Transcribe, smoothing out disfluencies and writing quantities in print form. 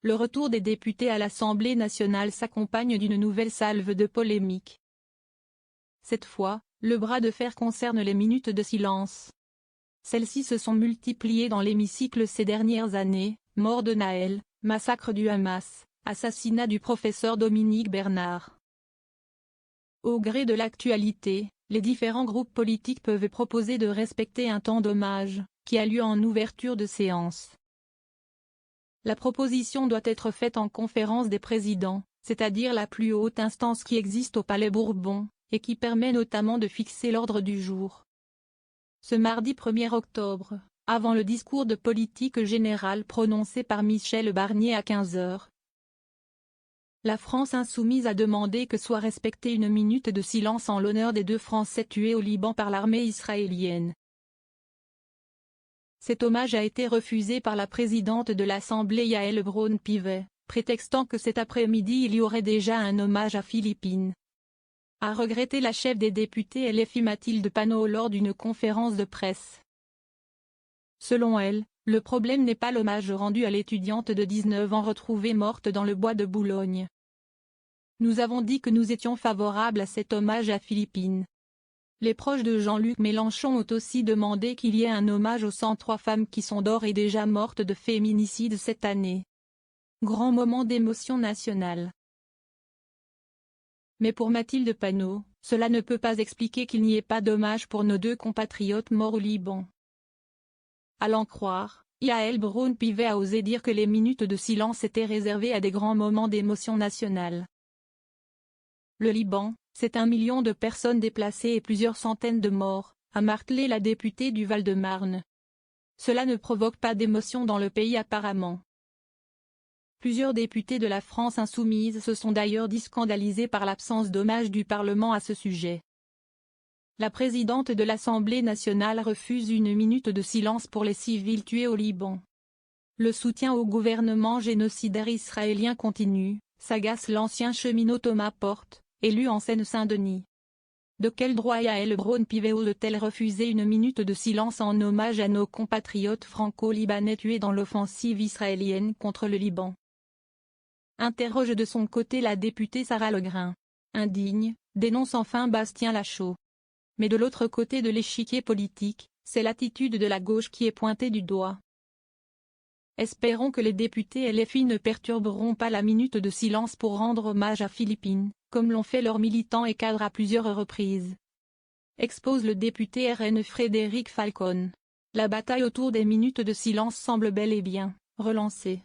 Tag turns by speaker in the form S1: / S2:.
S1: le retour des députés à l'Assemblée nationale s'accompagne d'une nouvelle salve de polémique. Cette fois, le bras de fer concerne les minutes de silence. Celles-ci se sont multipliées dans l'hémicycle ces dernières années: mort de Naël, massacre du Hamas, assassinat du professeur Dominique Bernard. Au gré de l'actualité, les différents groupes politiques peuvent proposer de respecter un temps d'hommage, qui a lieu en ouverture de séance. La proposition doit être faite en conférence des présidents, c'est-à-dire la plus haute instance qui existe au Palais Bourbon, et qui permet notamment de fixer l'ordre du jour. Ce mardi 1er octobre, avant le discours de politique générale prononcé par Michel Barnier à 15 h, la France insoumise a demandé que soit respectée une minute de silence en l'honneur des 2 Français tués au Liban par l'armée israélienne. Cet hommage a été refusé par la présidente de l'Assemblée Yaël Braun-Pivet, prétextant que cet après-midi il y aurait déjà un hommage à Philippine. A regretté la chef des députés LFI Mathilde Panot lors d'une conférence de presse. Selon elle, le problème n'est pas l'hommage rendu à l'étudiante de 19 ans retrouvée morte dans le bois de Boulogne. Nous avons dit que nous étions favorables à cet hommage à Philippine. Les proches de Jean-Luc Mélenchon ont aussi demandé qu'il y ait un hommage aux 103 femmes qui sont d'ores et déjà mortes de féminicide cette année. Grand moment d'émotion nationale. Mais pour Mathilde Panot, cela ne peut pas expliquer qu'il n'y ait pas d'hommage pour nos 2 compatriotes morts au Liban. À l'en croire, Yaël Braun-Pivet a osé dire que les minutes de silence étaient réservées à des grands moments d'émotion nationale. Le Liban, c'est 1 million de personnes déplacées et plusieurs centaines de morts, a martelé la députée du Val-de-Marne. Cela ne provoque pas d'émotion dans le pays apparemment. Plusieurs députés de la France insoumise se sont d'ailleurs dit scandalisés par l'absence d'hommage du Parlement à ce sujet. La présidente de l'Assemblée nationale refuse une minute de silence pour les civils tués au Liban. Le soutien au gouvernement génocidaire israélien continue, s'agace l'ancien cheminot Thomas Porte, élu en Seine-Saint-Denis. De quel droit Yaël Braun-Pivet ose-t-elle refuser une minute de silence en hommage à nos compatriotes franco-libanais tués dans l'offensive israélienne contre le Liban? Interroge de son côté la députée Sarah Legrain. Indigne, dénonce enfin Bastien Lachaud. Mais de l'autre côté de l'échiquier politique, c'est l'attitude de la gauche qui est pointée du doigt. Espérons que les députés LFI ne perturberont pas la minute de silence pour rendre hommage à Philippine, comme l'ont fait leurs militants et cadres à plusieurs reprises. Expose le député RN Frédéric Falcon. La bataille autour des minutes de silence semble bel et bien relancée.